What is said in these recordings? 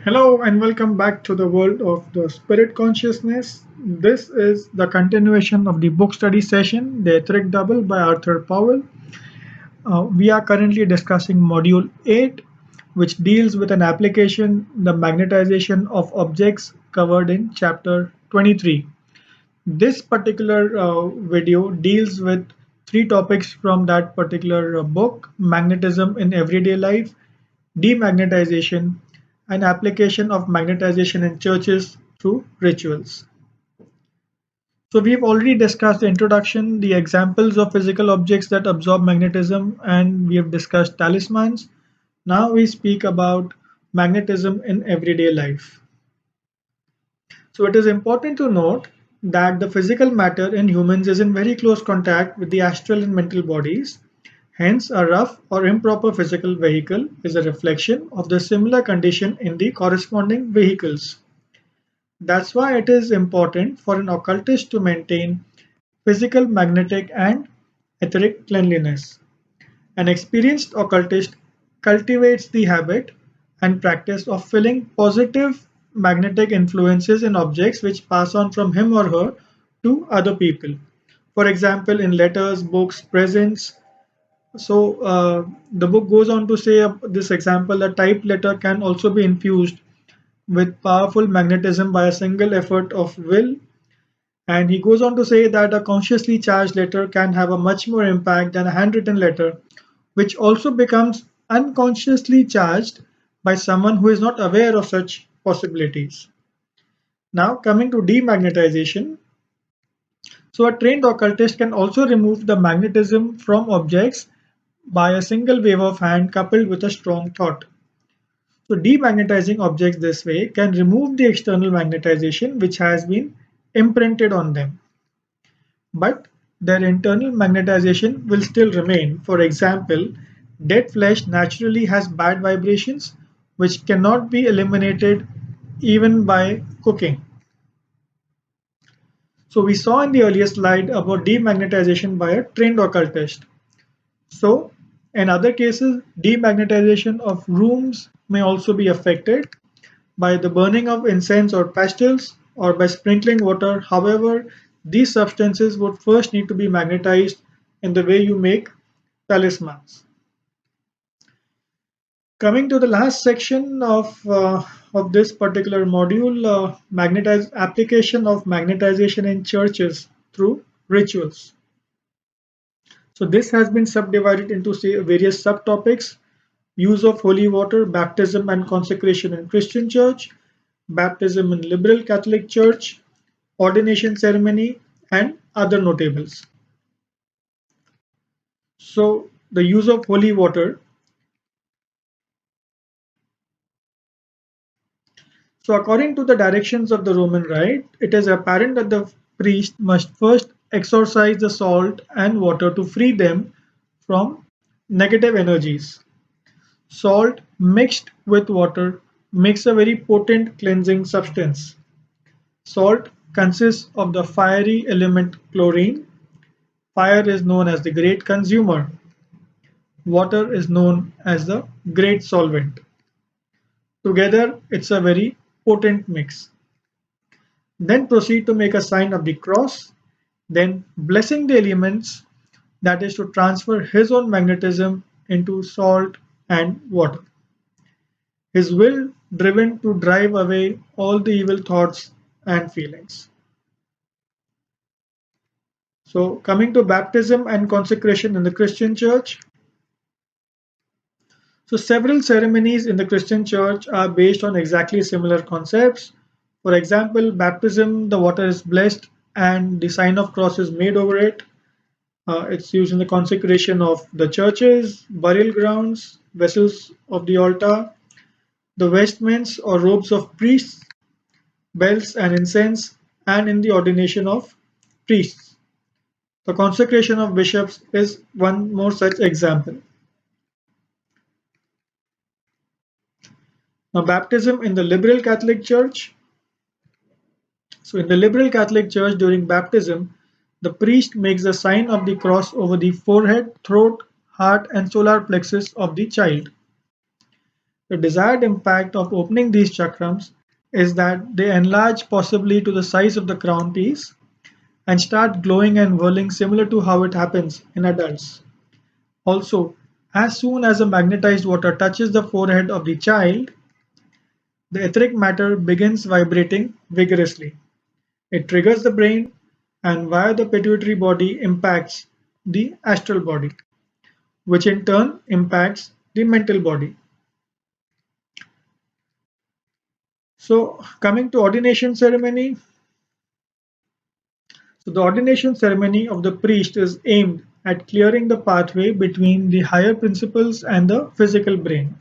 Hello and welcome back to the world of the spirit consciousness. This is the continuation of the book study session, The Etheric Double by Arthur Powell. We are currently discussing Module 8, which deals with an application, the magnetization of objects covered in Chapter 23. This particular video deals with three topics from that particular book: magnetism in everyday life, demagnetization, and application of magnetization in churches through rituals. So we've already discussed the introduction, the examples of physical objects that absorb magnetism, and we have discussed talismans. Now we speak about magnetism in everyday life. So it is important to note that the physical matter in humans is in very close contact with the astral and mental bodies. Hence, a rough or improper physical vehicle is a reflection of the similar condition in the corresponding vehicles. That's why it is important for an occultist to maintain physical, magnetic, and etheric cleanliness. An experienced occultist cultivates the habit and practice of feeling positive magnetic influences in objects which pass on from him or her to other people. For example, in letters, books, presents. The book goes on to say this example: a typed letter can also be infused with powerful magnetism by a single effort of will. And he goes on to say that a consciously charged letter can have a much more impact than a handwritten letter, which also becomes unconsciously charged by someone who is not aware of such possibilities. Now, coming to demagnetization. So, a trained occultist can also remove the magnetism from objects by a single wave of hand coupled with a strong thought. So, demagnetizing objects this way can remove the external magnetization which has been imprinted on them, but their internal magnetization will still remain. For example, dead flesh naturally has bad vibrations which cannot be eliminated even by cooking. So we saw in the earlier slide about demagnetization by a trained occultist. So in other cases, demagnetization of rooms may also be affected by the burning of incense or pastils or by sprinkling water. However, these substances would first need to be magnetized in the way you make talismans. Coming to the last section of this particular module, application of magnetization in churches through rituals. So this has been subdivided into various subtopics: use of holy water, baptism and consecration in Christian church, baptism in liberal Catholic church, ordination ceremony, and other notables. So the use of holy water. So according to the directions of the Roman Rite, it is apparent that the priest must first exorcise the salt and water to free them from negative energies. Salt mixed with water makes a very potent cleansing substance. Salt consists of the fiery element chlorine. Fire is known as the great consumer. Water is known as the great solvent. Together, it's a very potent mix. Then proceed to make a sign of the cross, then blessing the elements, that is to transfer his own magnetism into salt and water. His will driven to drive away all the evil thoughts and feelings. So coming to baptism and consecration in the Christian church. So several ceremonies in the Christian church are based on exactly similar concepts. For example, baptism, the water is blessed and the sign of cross is made over it. It's used in the consecration of the churches, burial grounds, vessels of the altar, the vestments or robes of priests, bells and incense, and in the ordination of priests. The consecration of bishops is one more such example. Now, baptism in the liberal Catholic Church. So, in the liberal Catholic Church, during baptism, the priest makes the sign of the cross over the forehead, throat, heart, and solar plexus of the child. The desired impact of opening these chakrams is that they enlarge possibly to the size of the crown piece and start glowing and whirling similar to how it happens in adults. Also, as soon as the magnetized water touches the forehead of the child, the etheric matter begins vibrating vigorously. It triggers the brain and via the pituitary body impacts the astral body, which in turn impacts the mental body. So, coming to ordination ceremony, so the ordination ceremony of the priest is aimed at clearing the pathway between the higher principles and the physical brain.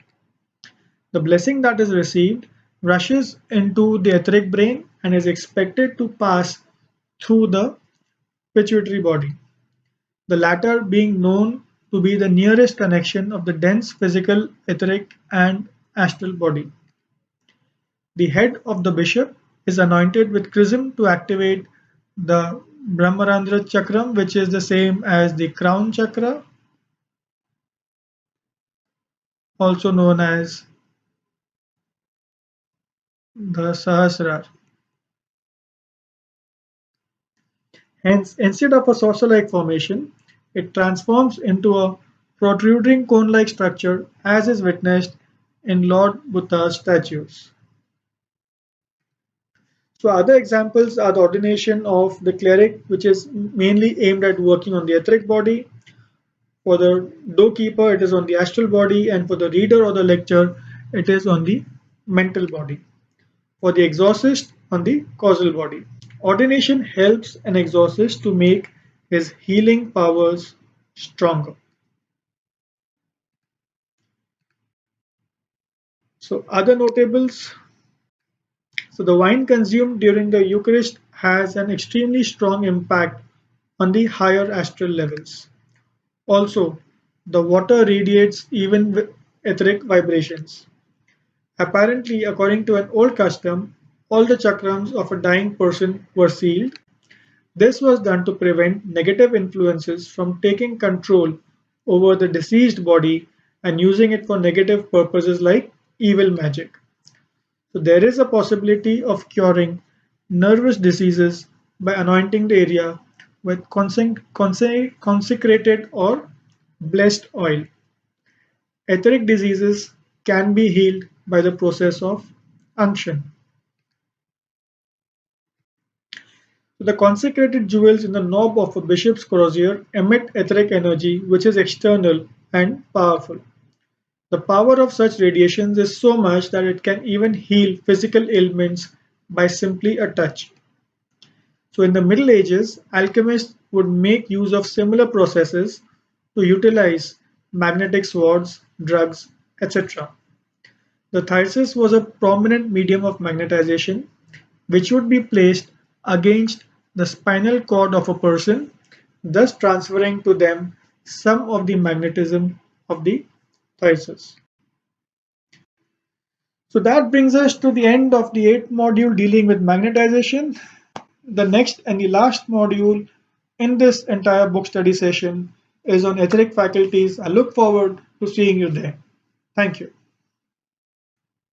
The blessing that is received rushes into the etheric brain and is expected to pass through the pituitary body, the latter being known to be the nearest connection of the dense physical, etheric, and astral body. The head of the bishop is anointed with chrism to activate the Brahmarandra chakram, which is the same as the crown chakra, also known as the Sahasrara. Hence, instead of a saucer-like formation, it transforms into a protruding cone-like structure as is witnessed in Lord Buddha's statues. So other examples are the ordination of the cleric, which is mainly aimed at working on the etheric body. For the doorkeeper, it is on the astral body, and for the reader or the lecturer, it is on the mental body. For the exorcist, on the causal body. Ordination helps an exorcist to make his healing powers stronger. So other notables. So the wine consumed during the Eucharist has an extremely strong impact on the higher astral levels. Also, the water radiates even with etheric vibrations. Apparently, according to an old custom, all the chakrams of a dying person were sealed. This was done to prevent negative influences from taking control over the deceased body and using it for negative purposes like evil magic. So there is a possibility of curing nervous diseases by anointing the area with consecrated or blessed oil. Etheric diseases can be healed by the process of unction. So the consecrated jewels in the knob of a bishop's crozier emit etheric energy which is external and powerful. The power of such radiations is so much that it can even heal physical ailments by simply a touch. So in the Middle Ages, alchemists would make use of similar processes to utilize magnetic swords, drugs, etc. The thysis was a prominent medium of magnetization which would be placed against the spinal cord of a person, thus transferring to them some of the magnetism of the thysis. So that brings us to the end of the eighth module dealing with magnetization. The next and the last module in this entire book study session is on etheric faculties. I look forward to seeing you there. Thank you.